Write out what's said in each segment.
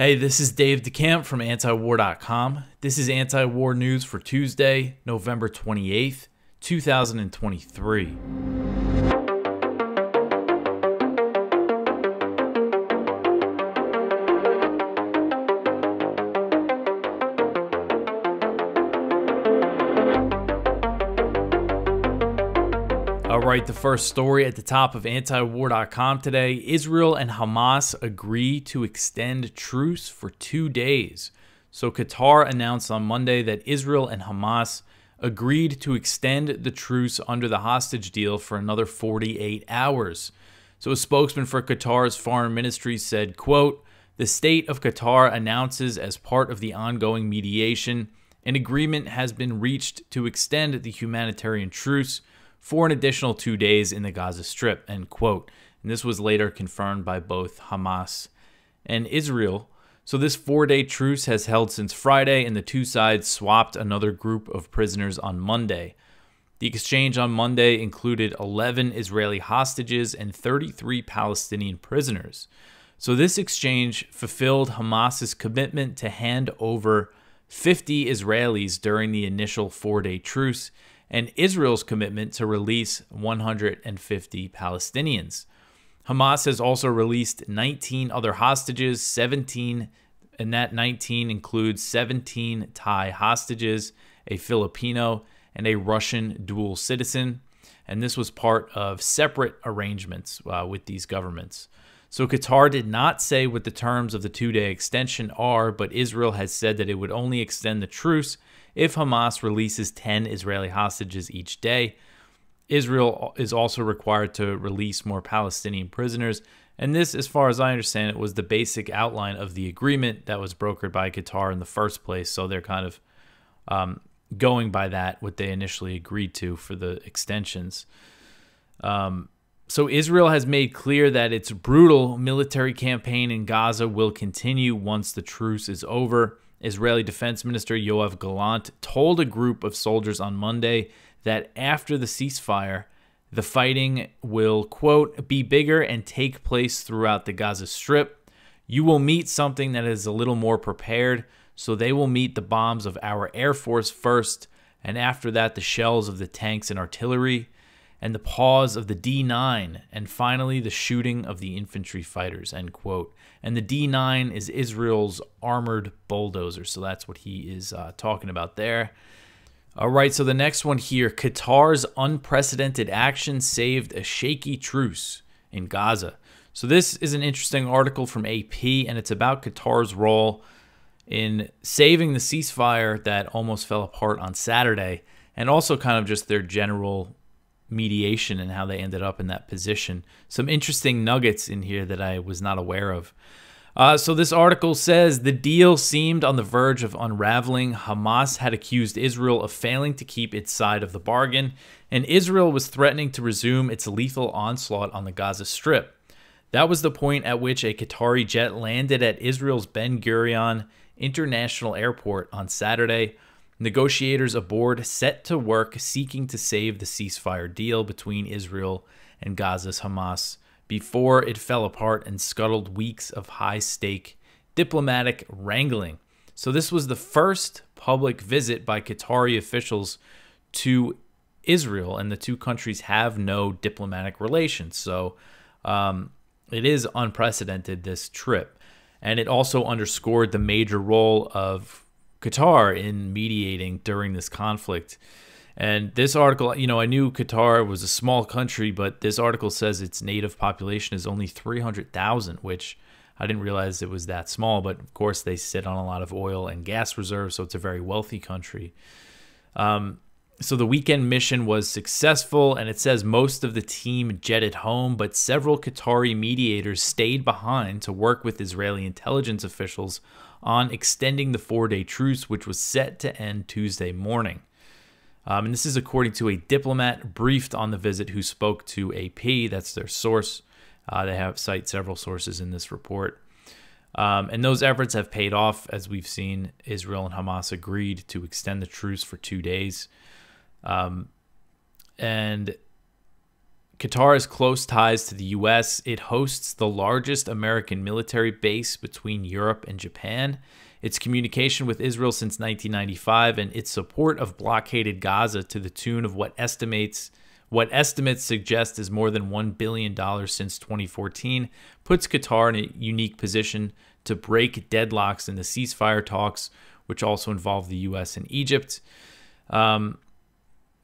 Hey, this is Dave DeCamp from antiwar.com. This is anti-war news for Tuesday, November 28th, 2023. All right, the first story at the top of antiwar.com today. Israel and Hamas agree to extend truce for 2 days. So Qatar announced on Monday that Israel and Hamas agreed to extend the truce under the hostage deal for another 48 hours. So a spokesman for Qatar's foreign ministry said, quote, "The state of Qatar announces as part of the ongoing mediation, an agreement has been reached to extend the humanitarian truce for an additional 2 days in the Gaza Strip," end quote. And this was later confirmed by both Hamas and Israel. So this 4-day truce has held since Friday, and the two sides swapped another group of prisoners on Monday. The exchange on Monday included 11 Israeli hostages and 33 Palestinian prisoners. So this exchange fulfilled Hamas's commitment to hand over 50 Israelis during the initial 4-day truce, and Israel's commitment to release 150 Palestinians. Hamas has also released 19 other hostages, 17, and that 19 includes 17 Thai hostages, a Filipino, and a Russian dual citizen. And this was part of separate arrangements with these governments. So Qatar did not say what the terms of the 2-day extension are, but Israel has said that it would only extend the truce if Hamas releases 10 Israeli hostages each day. Israel is also required to release more Palestinian prisoners. And this, as far as I understand it, was the basic outline of the agreement that was brokered by Qatar in the first place. So they're kind of going by that, what they initially agreed to for the extensions. So Israel has made clear that its brutal military campaign in Gaza will continue once the truce is over. Israeli Defense Minister Yoav Gallant told a group of soldiers on Monday that after the ceasefire, the fighting will, quote, "be bigger and take place throughout the Gaza Strip. You will meet something that is a little more prepared, so they will meet the bombs of our Air Force first, and after that the shells of the tanks and artillery, and the pause of the D9, and finally the shooting of the infantry fighters," end quote. And the D9 is Israel's armored bulldozer, so that's what he is talking about there. All right, so the next one here, Qatar's unprecedented action saved a shaky truce in Gaza. So this is an interesting article from AP, and it's about Qatar's role in saving the ceasefire that almost fell apart on Saturday, and also kind of just their general mediation and how they ended up in that position. Some interesting nuggets in here that I was not aware of. So this article says the deal seemed on the verge of unraveling. Hamas had accused Israel of failing to keep its side of the bargain, and Israel was threatening to resume its lethal onslaught on the Gaza Strip. That was the point at which a Qatari jet landed at Israel's Ben Gurion International Airport on Saturday. Negotiators aboard set to work seeking to save the ceasefire deal between Israel and Gaza's Hamas before it fell apart and scuttled weeks of high-stake diplomatic wrangling. So this was the first public visit by Qatari officials to Israel, and the two countries have no diplomatic relations. So it is unprecedented, this trip. And it also underscored the major role of Qatar in mediating during this conflict. And this article, you know, I knew Qatar was a small country, but this article says its native population is only 300,000, which I didn't realize it was that small. But of course, they sit on a lot of oil and gas reserves, so it's a very wealthy country. So the weekend mission was successful, and it says most of the team jetted home, but several Qatari mediators stayed behind to work with Israeli intelligence officials on extending the 4-day truce, which was set to end Tuesday morning. And this is according to a diplomat briefed on the visit who spoke to AP. That's their source. They cite several sources in this report. And those efforts have paid off. As we've seen, Israel and Hamas agreed to extend the truce for 2 days. And Qatar has close ties to the U.S. It hosts the largest American military base between Europe and Japan. Its communication with Israel since 1995 and its support of blockaded Gaza to the tune of what estimates suggest is more than $1 billion since 2014 puts Qatar in a unique position to break deadlocks in the ceasefire talks, which also involve the U.S. and Egypt.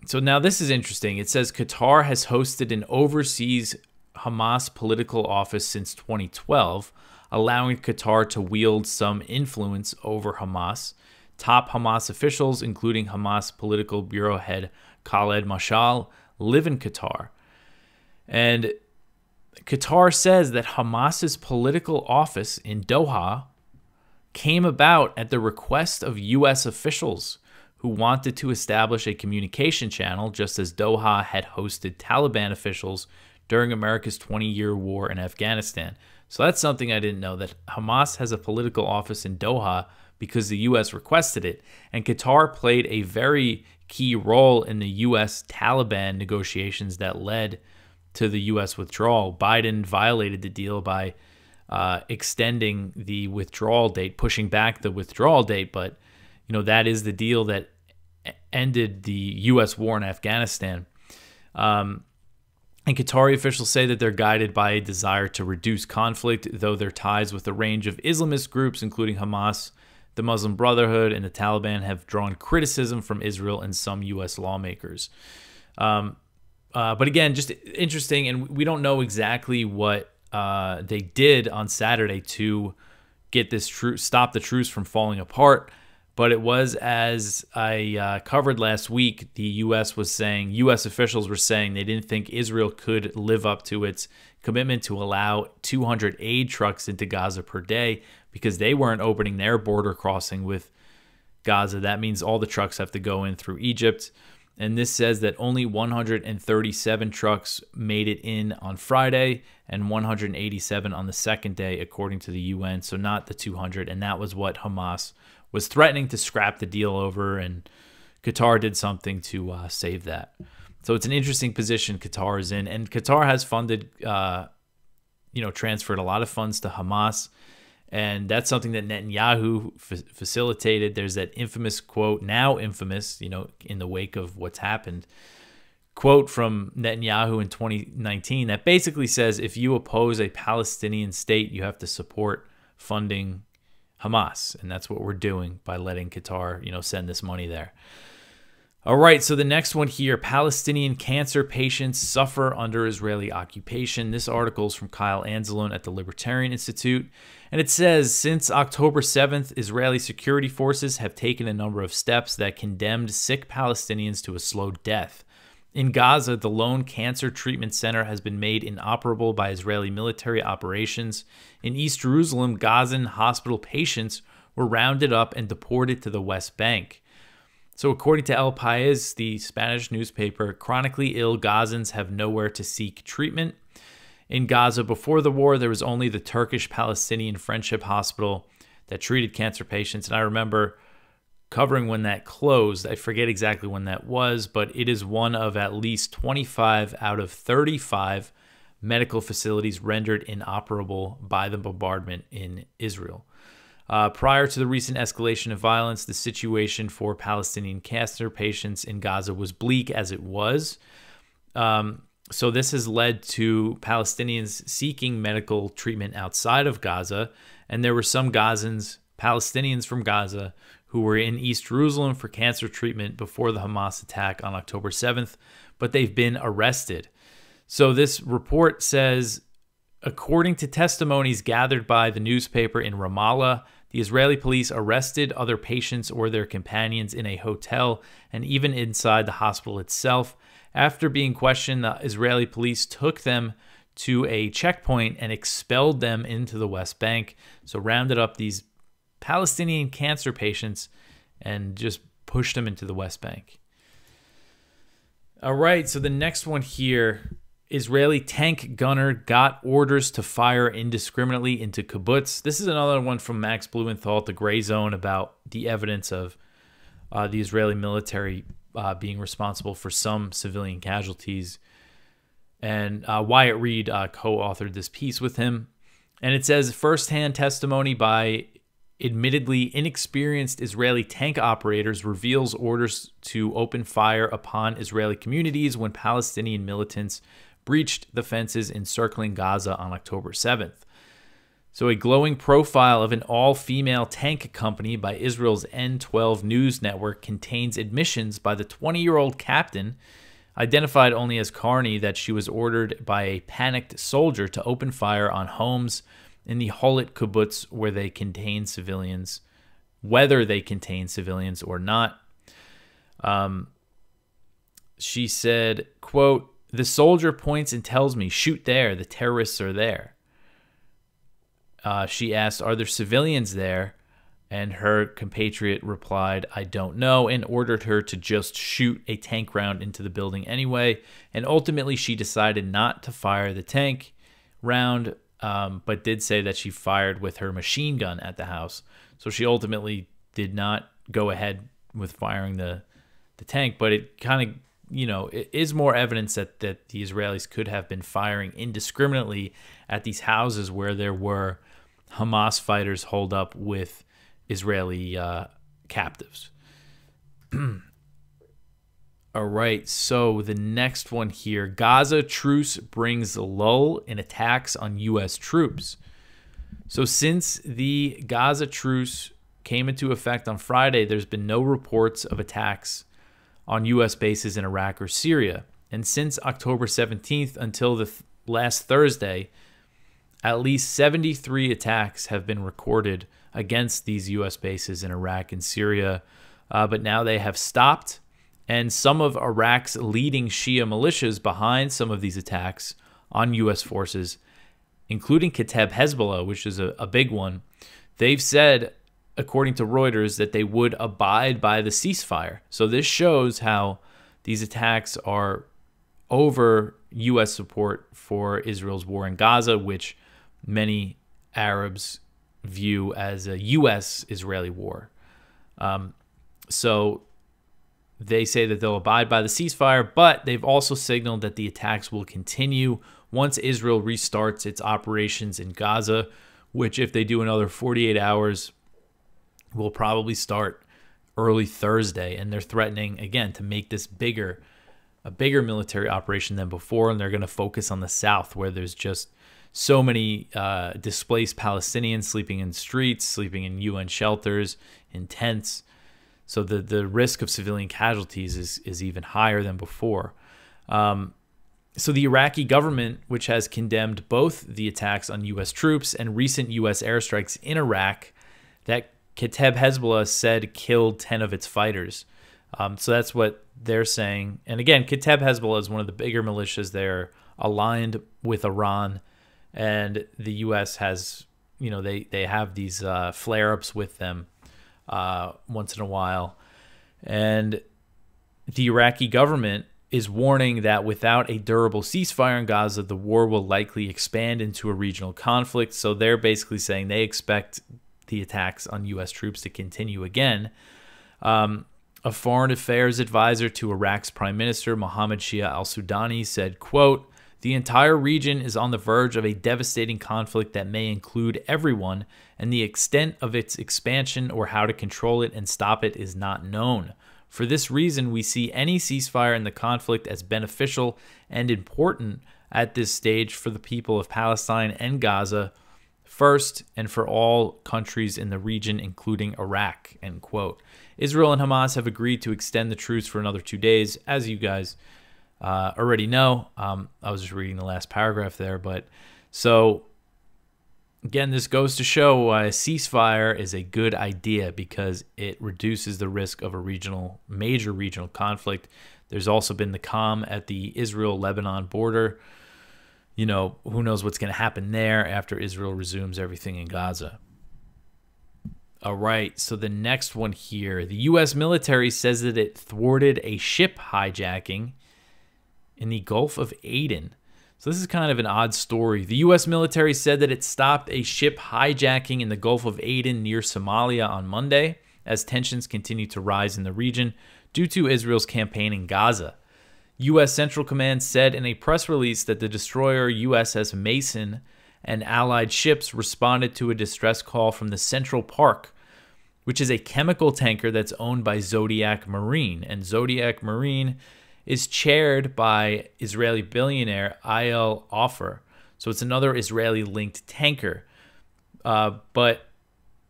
So now this is interesting. It says Qatar has hosted an overseas Hamas political office since 2012, allowing Qatar to wield some influence over Hamas. Top Hamas officials, including Hamas political bureau head Khaled Mashal, live in Qatar. And Qatar says that Hamas's political office in Doha came about at the request of U.S. officials who wanted to establish a communication channel, just as Doha had hosted Taliban officials during America's 20-year war in Afghanistan. So that's something I didn't know, that Hamas has a political office in Doha because the U.S. requested it. And Qatar played a very key role in the U.S. Taliban negotiations that led to the U.S. withdrawal. Biden violated the deal by extending the withdrawal date, pushing back the withdrawal date, but that is the deal that ended the U.S. war in Afghanistan. And Qatari officials say that they're guided by a desire to reduce conflict, though their ties with a range of Islamist groups, including Hamas, the Muslim Brotherhood, and the Taliban, have drawn criticism from Israel and some U.S. lawmakers. But again, just interesting, and we don't know exactly what they did on Saturday to get this stop the truce from falling apart. But it was, as I covered last week, the U.S. officials were saying they didn't think Israel could live up to its commitment to allow 200 aid trucks into Gaza per day because they weren't opening their border crossing with Gaza. That means all the trucks have to go in through Egypt. And this says that only 137 trucks made it in on Friday and 187 on the second day, according to the UN. So not the 200. And that was what Hamas was threatening to scrap the deal over. And Qatar did something to save that. So it's an interesting position Qatar is in. And Qatar has funded, transferred a lot of funds to Hamas. And that's something that Netanyahu facilitated. There's that infamous quote, now infamous, in the wake of what's happened, quote from Netanyahu in 2019 that basically says if you oppose a Palestinian state, you have to support funding Hamas. And that's what we're doing by letting Qatar, send this money there. All right, so the next one here, Palestinian cancer patients suffer under Israeli occupation. This article is from Kyle Anzalone at the Libertarian Institute. And it says, since October 7th, Israeli security forces have taken a number of steps that condemned sick Palestinians to a slow death. In Gaza, the lone cancer treatment center has been made inoperable by Israeli military operations. In East Jerusalem, Gazan hospital patients were rounded up and deported to the West Bank. So according to El País, the Spanish newspaper, chronically ill Gazans have nowhere to seek treatment. In Gaza before the war, there was only the Turkish-Palestinian Friendship Hospital that treated cancer patients. And I remember covering when that closed. I forget exactly when that was, but it is one of at least 25 out of 35 medical facilities rendered inoperable by the bombardment in Israel. Prior to the recent escalation of violence, the situation for Palestinian cancer patients in Gaza was bleak as it was. So this has led to Palestinians seeking medical treatment outside of Gaza. And there were some Palestinians from Gaza, who were in East Jerusalem for cancer treatment before the Hamas attack on October 7th, but they've been arrested. So this report says, according to testimonies gathered by the newspaper in Ramallah, the Israeli police arrested other patients or their companions in a hotel and even inside the hospital itself. After being questioned, the Israeli police took them to a checkpoint and expelled them into the West Bank. So rounded up these Palestinian cancer patients and just pushed them into the West Bank. All right, so the next one here, Israeli tank gunner got orders to fire indiscriminately into kibbutz. This is another one from Max Blumenthal, The Gray Zone, about the evidence of the Israeli military being responsible for some civilian casualties. And Wyatt Reed co-authored this piece with him. And it says, firsthand testimony by admittedly inexperienced Israeli tank operators reveals orders to open fire upon Israeli communities when Palestinian militants breached the fences encircling Gaza on October 7th. So a glowing profile of an all-female tank company by Israel's N12 news network contains admissions by the 20-year-old captain, identified only as Carney, that she was ordered by a panicked soldier to open fire on homes in the Holit Kibbutz where they contain civilians, whether they contain civilians or not. She said, quote, "The soldier points and tells me, shoot there, the terrorists are there." She asked, "Are there civilians there?" And her compatriot replied, "I don't know," and ordered her to just shoot a tank round into the building anyway. And ultimately, she decided not to fire the tank round, but did say that she fired with her machine gun at the house. So she ultimately did not go ahead with firing the tank, but it kind of, it is more evidence that the Israelis could have been firing indiscriminately at these houses where there were Hamas fighters holed up with Israeli captives. All right, so the next one here. Gaza truce brings lull in attacks on U.S. troops. So since the Gaza truce came into effect on Friday, there's been no reports of attacks on U.S. bases in Iraq or Syria. And since October 17th until the last Thursday, at least 73 attacks have been recorded against these U.S. bases in Iraq and Syria, but now they have stopped. And some of Iraq's leading Shia militias behind some of these attacks on U.S. forces, including Kataib Hezbollah, which is a big one, they've said, according to Reuters, that they would abide by the ceasefire. So this shows how these attacks are over U.S. support for Israel's war in Gaza, which many Arabs view as a U.S.-Israeli war. So they say that they'll abide by the ceasefire, but they've also signaled that the attacks will continue once Israel restarts its operations in Gaza, which, if they do another 48 hours, will probably start early Thursday. And they're threatening, again, to make this a bigger military operation than before, and they're going to focus on the south, where there's just so many displaced Palestinians sleeping in streets, sleeping in UN shelters, in tents. So the risk of civilian casualties is even higher than before. So the Iraqi government, which has condemned both the attacks on U.S. troops and recent U.S. airstrikes in Iraq that Kataib Hezbollah said killed 10 of its fighters. So that's what they're saying. And again, Kataib Hezbollah is one of the bigger militias. They're aligned with Iran. And the U.S. has, they have these flare-ups with them once in a while. And the Iraqi government is warning that without a durable ceasefire in Gaza, the war will likely expand into a regional conflict. So they're basically saying they expect the attacks on U.S. troops to continue again. A foreign affairs advisor to Iraq's Prime Minister, Mohammed Shia al-Sudani, said, quote, "The entire region is on the verge of a devastating conflict that may include everyone, and the extent of its expansion or how to control it and stop it is not known. For this reason, we see any ceasefire in the conflict as beneficial and important at this stage for the people of Palestine and Gaza first, and for all countries in the region, including Iraq," end quote. Israel and Hamas have agreed to extend the truce for another 2 days, as you guys already know. I was just reading the last paragraph there, but so again, this goes to show why a ceasefire is a good idea, because it reduces the risk of a major regional conflict. There's also been the calm at the Israel-Lebanon border. Who knows what's going to happen there after Israel resumes everything in Gaza. All right, so the next one here. The U.S. military says that it thwarted a ship hijacking in the Gulf of Aden. So this is kind of an odd story. The U.S. military said that it stopped a ship hijacking in the Gulf of Aden near Somalia on Monday, as tensions continue to rise in the region due to Israel's campaign in Gaza. U.S. Central Command said in a press release that the destroyer USS Mason and allied ships responded to a distress call from the Central Park, which is a chemical tanker that's owned by Zodiac Marine. And Zodiac Marine is chaired by Israeli billionaire Eyal Ofer. So it's another Israeli-linked tanker. But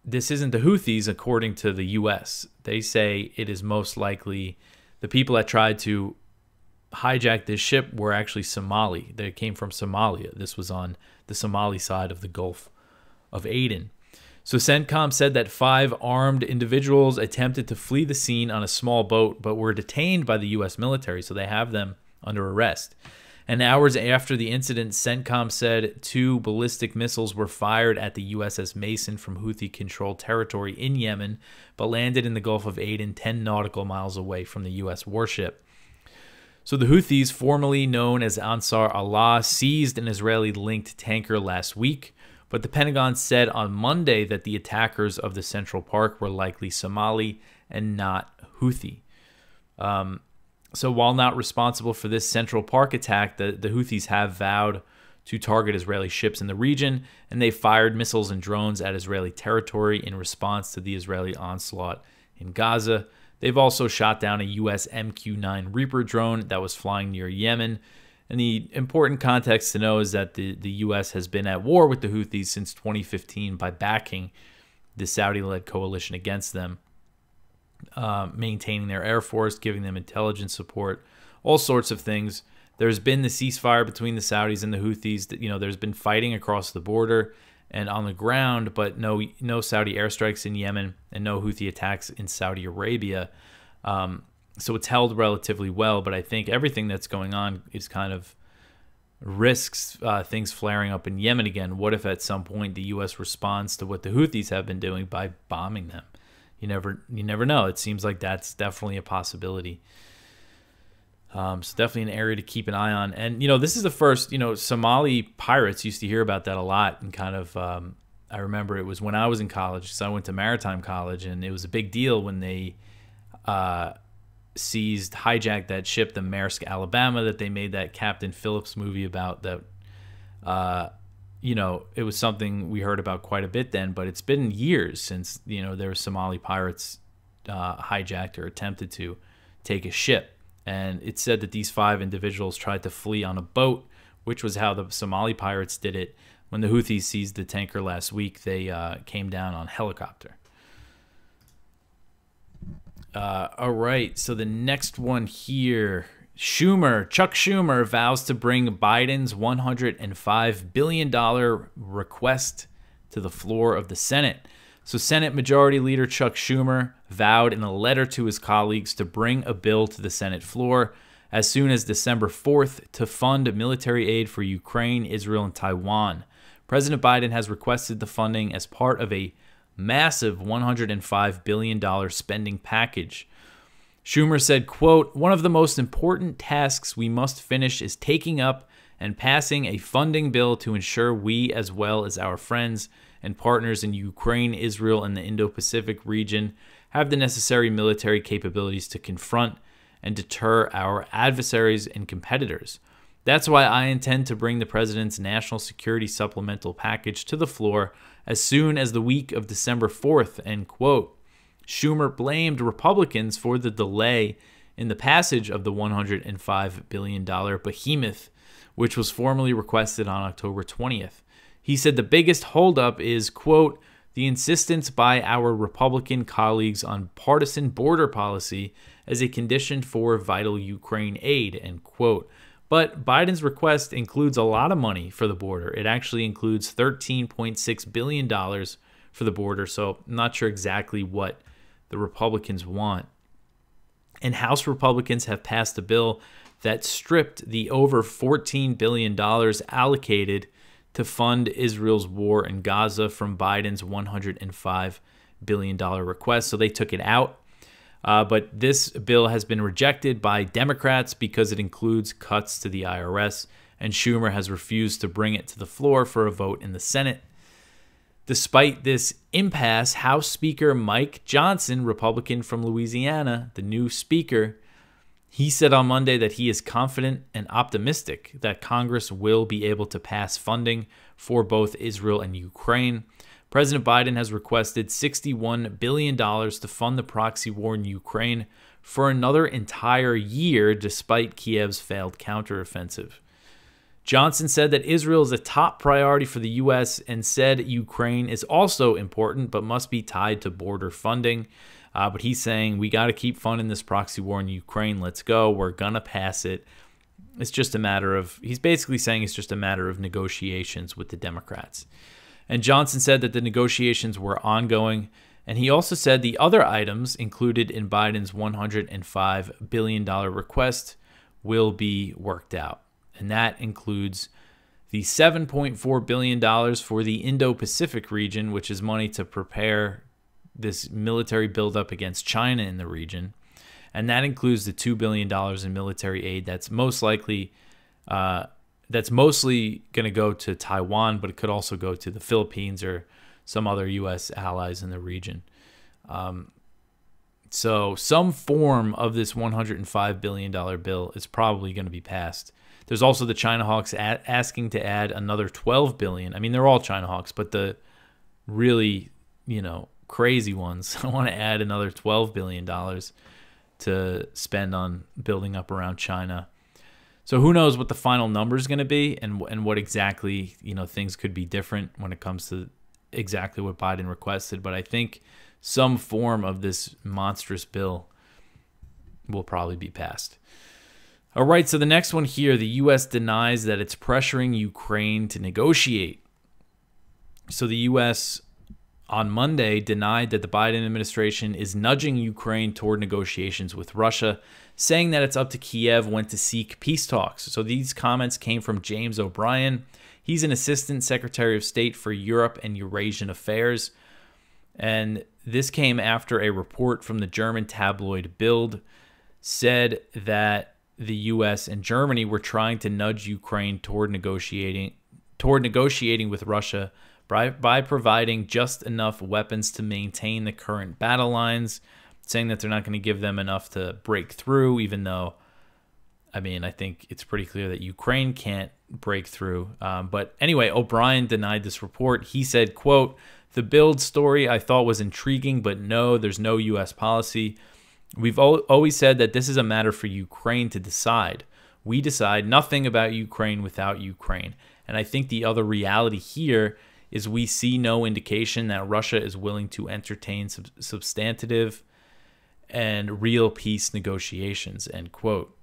this isn't the Houthis, according to the U.S. They say it is most likely the people that tried to hijack this ship were actually Somali. They came from Somalia. This was on the Somali side of the Gulf of Aden. So CENTCOM said that 5 armed individuals attempted to flee the scene on a small boat, but were detained by the U.S. military, so they have them under arrest. And hours after the incident, CENTCOM said 2 ballistic missiles were fired at the USS Mason from Houthi-controlled territory in Yemen, but landed in the Gulf of Aden 10 nautical miles away from the U.S. warship. So the Houthis, formerly known as Ansar Allah, seized an Israeli-linked tanker last week, but the Pentagon said on Monday that the attackers of the Central Park were likely Somali and not Houthi. So while not responsible for this Central Park attack, the Houthis have vowed to target Israeli ships in the region, and they fired missiles and drones at Israeli territory in response to the Israeli onslaught in Gaza. They've also shot down a U.S. MQ-9 Reaper drone that was flying near Yemen. And the important context to know is that the U.S. has been at war with the Houthis since 2015 by backing the Saudi-led coalition against them, maintaining their air force, giving them intelligence support, all sorts of things. There's been the ceasefire between the Saudis and the Houthis. There's been fighting across the border and on the ground, but no Saudi airstrikes in Yemen and no Houthi attacks in Saudi Arabia. So it's held relatively well, but I think everything that's going on is kind of risks things flaring up in Yemen again. What if at some point the U.S. responds to what the Houthis have been doing by bombing them? You never know. It seems like that's definitely a possibility. So definitely an area to keep an eye on. And, this is the first, Somali pirates used to hear about that a lot. And kind of, I remember it was when I was in college, because I went to maritime college, and it was a big deal when they hijacked that ship, the Maersk Alabama, that they made that Captain Phillips movie about. That it was something we heard about quite a bit then, but it's been years since there were Somali pirates hijacked or attempted to take a ship. And it said that these 5 individuals tried to flee on a boat, which was how the Somali pirates did it. When the Houthis seized the tanker last week, they came down on helicopter. All right, so the next one here. Chuck Schumer vows to bring Biden's $105 billion request to the floor of the Senate. So Senate Majority Leader Chuck Schumer vowed in a letter to his colleagues to bring a bill to the Senate floor as soon as December 4th to fund military aid for Ukraine, Israel, and Taiwan. President Biden has requested the funding as part of a massive $105 billion spending package. Schumer said, quote, "One of the most important tasks we must finish is taking up and passing a funding bill to ensure we, as well as our friends and partners in Ukraine, Israel, and the Indo-Pacific region, have the necessary military capabilities to confront and deter our adversaries and competitors. That's why I intend to bring the president's national security supplemental package to the floor as soon as the week of December 4th, end quote. Schumer blamed Republicans for the delay in the passage of the $105 billion behemoth, which was formally requested on October 20th. He said the biggest holdup is, quote, the insistence by our Republican colleagues on partisan border policy as a condition for vital Ukraine aid, end quote. But Biden's request includes a lot of money for the border. It actually includes $13.6 billion for the border, so I'm not sure exactly what the Republicans want. And House Republicans have passed a bill that stripped the over $14 billion allocated to fund Israel's war in Gaza from Biden's $105 billion request. So they took it out. But this bill has been rejected by Democrats because it includes cuts to the IRS, and Schumer has refused to bring it to the floor for a vote in the Senate. Despite this impasse, House Speaker Mike Johnson, Republican from Louisiana, the new speaker, He said on Monday that he is confident and optimistic that Congress will be able to pass funding for both Israel and Ukraine. President Biden has requested $61 billion to fund the proxy war in Ukraine for another entire year, despite Kiev's failed counteroffensive. Johnson said that Israel is a top priority for the U.S. and said Ukraine is also important but must be tied to border funding. But he's saying we got to keep funding this proxy war in Ukraine. Let's go. We're going to pass it. It's just a matter of, he's basically saying it's just a matter of negotiations with the Democrats. And Johnson said that the negotiations were ongoing. And he also said the other items included in Biden's $105 billion request will be worked out. And that includes the $7.4 billion for the Indo-Pacific region, which is money to prepare this military buildup against China in the region. And that includes the $2 billion in military aid that's most likely, that's mostly going to go to Taiwan, but it could also go to the Philippines or some other U.S. allies in the region. So some form of this $105 billion bill is probably going to be passed. There's also the China hawks asking to add another $12 billion. I mean, they're all China hawks, but the really, crazy ones, I want to add another $12 billion to spend on building up around China. So who knows what the final number is going to be and what exactly, things could be different when it comes to exactly what Biden requested. But I think some form of this monstrous bill will probably be passed. All right, so the next one here, the U.S. denies that it's pressuring Ukraine to negotiate. So the U.S. on Monday denied that the Biden administration is nudging Ukraine toward negotiations with Russia, saying that it's up to Kiev when to seek peace talks. So these comments came from James O'Brien. He's an assistant secretary of state for Europe and Eurasian affairs. And this came after a report from the German tabloid Bild said that the U.S. and Germany were trying to nudge Ukraine toward negotiating with Russia by providing just enough weapons to maintain the current battle lines, saying that they're not going to give them enough to break through, even though, I think it's pretty clear that Ukraine can't break through. But anyway, O'Brien denied this report. He said, quote, "The Bild story I thought was intriguing, but no, there's no U.S. policy. We've always said that this is a matter for Ukraine to decide. We decide nothing about Ukraine without Ukraine." And I think the other reality here is we see no indication that Russia is willing to entertain substantive and real peace negotiations, end quote.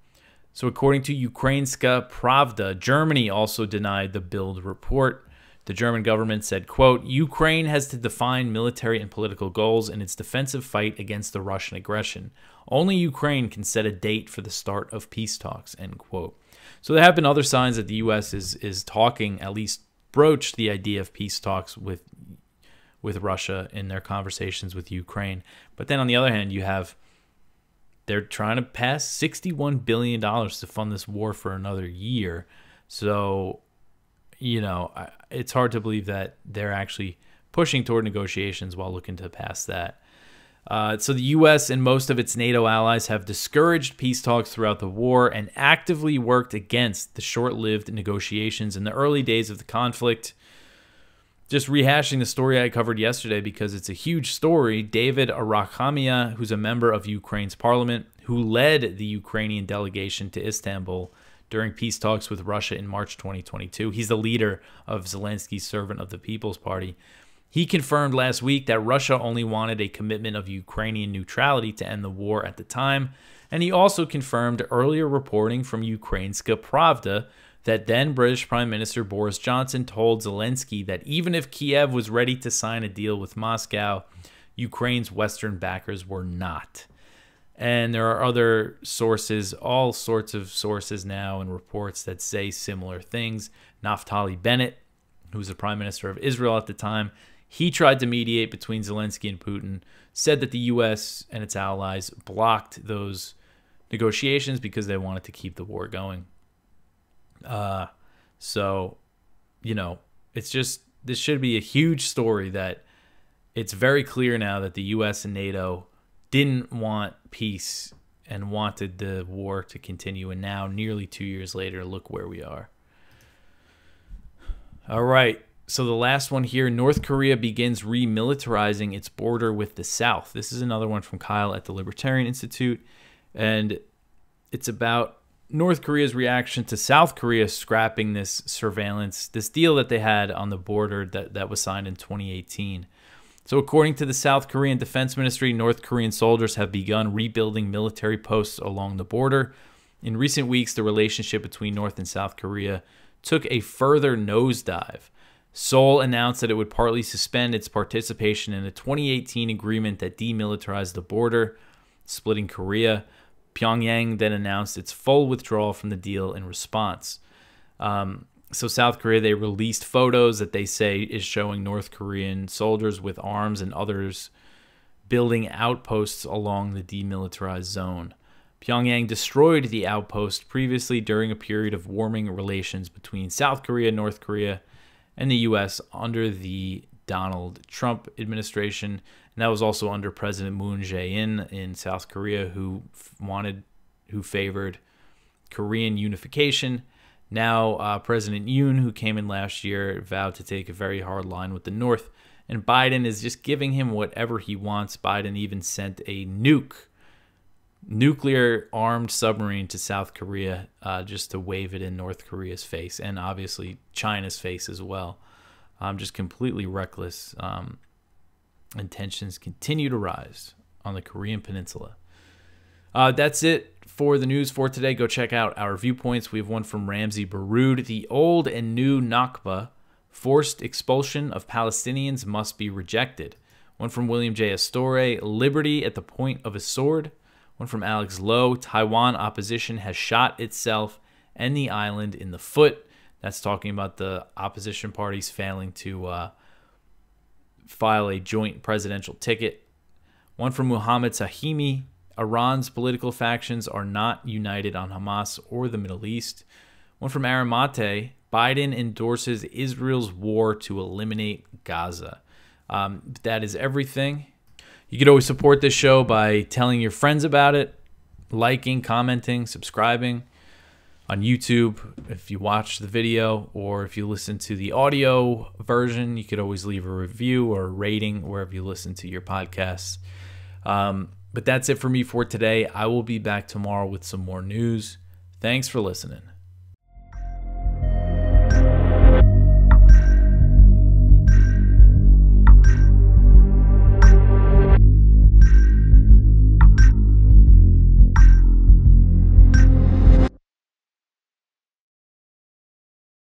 So according to Ukrainska Pravda, Germany also denied the Bild report. The German government said, quote, "Ukraine has to define military and political goals in its defensive fight against the Russian aggression. Only Ukraine can set a date for the start of peace talks," end quote. So there have been other signs that the U.S. is talking, at least broached the idea of peace talks with Russia in their conversations with Ukraine. But then on the other hand, they're trying to pass $61 billion to fund this war for another year. So, it's hard to believe that they're actually pushing toward negotiations while looking to pass that. So the U.S. and most of its NATO allies have discouraged peace talks throughout the war and actively worked against the short-lived negotiations in the early days of the conflict. Just rehashing the story I covered yesterday because it's a huge story, David Arakhamia, who's a member of Ukraine's parliament, who led the Ukrainian delegation to Istanbul during peace talks with Russia in March 2022. He's the leader of Zelensky's Servant of the People's Party. He confirmed last week that Russia only wanted a commitment of Ukrainian neutrality to end the war at the time, and he also confirmed earlier reporting from Ukrainska Pravda that then British Prime Minister Boris Johnson told Zelensky that even if Kiev was ready to sign a deal with Moscow, Ukraine's Western backers were not. And there are other sources, all sorts of sources now and reports that say similar things. Naftali Bennett, who was the Prime Minister of Israel at the time, he tried to mediate between Zelensky and Putin, said that the U.S. and its allies blocked those negotiations because they wanted to keep the war going. So, it's just, this should be a huge story that it's very clear now that the U.S. and NATO didn't want peace and wanted the war to continue. And now, nearly 2 years later, look where we are. All right. So the last one here, North Korea begins remilitarizing its border with the South. This is another one from Kyle at the Libertarian Institute. And it's about North Korea's reaction to South Korea scrapping this surveillance, this deal that they had on the border that was signed in 2018. So according to the South Korean Defense Ministry, North Korean soldiers have begun rebuilding military posts along the border. In recent weeks, the relationship between North and South Korea took a further nosedive. Seoul announced that it would partly suspend its participation in a 2018 agreement that demilitarized the border, splitting Korea. Pyongyang then announced its full withdrawal from the deal in response. So South Korea, they released photos that they say is showing North Korean soldiers with arms and others building outposts along the demilitarized zone. Pyongyang destroyed the outpost previously during a period of warming relations between South Korea, North Korea, and the U.S. under the Donald Trump administration. And that was also under President Moon Jae-in in South Korea, who favored Korean unification. Now, President Yoon, who came in last year, vowed to take a very hard line with the North. And Biden is just giving him whatever he wants. Biden even sent a nuclear-armed submarine to South Korea just to wave it in North Korea's face, and obviously China's face as well. Just completely reckless. And tensions continue to rise on the Korean Peninsula. That's it for the news for today. Go check out our viewpoints. We have one from Ramzi Baroud. The old and new Nakba, forced expulsion of Palestinians must be rejected. One from William J. Astore, liberty at the point of a sword. One from Alex Lowe, Taiwan opposition has shot itself and the island in the foot. That's talking about the opposition parties failing to file a joint presidential ticket. One from Muhammad Sahimi, Iran's political factions are not united on Hamas or the Middle East. One from Aramate, Biden endorses Israel's war to eliminate Gaza. That is everything. You could always support this show by telling your friends about it, liking, commenting, subscribing on YouTube if you watch the video, or if you listen to the audio version, you could always leave a review or a rating wherever you listen to your podcasts. But that's it for me for today. I will be back tomorrow with some more news. Thanks for listening.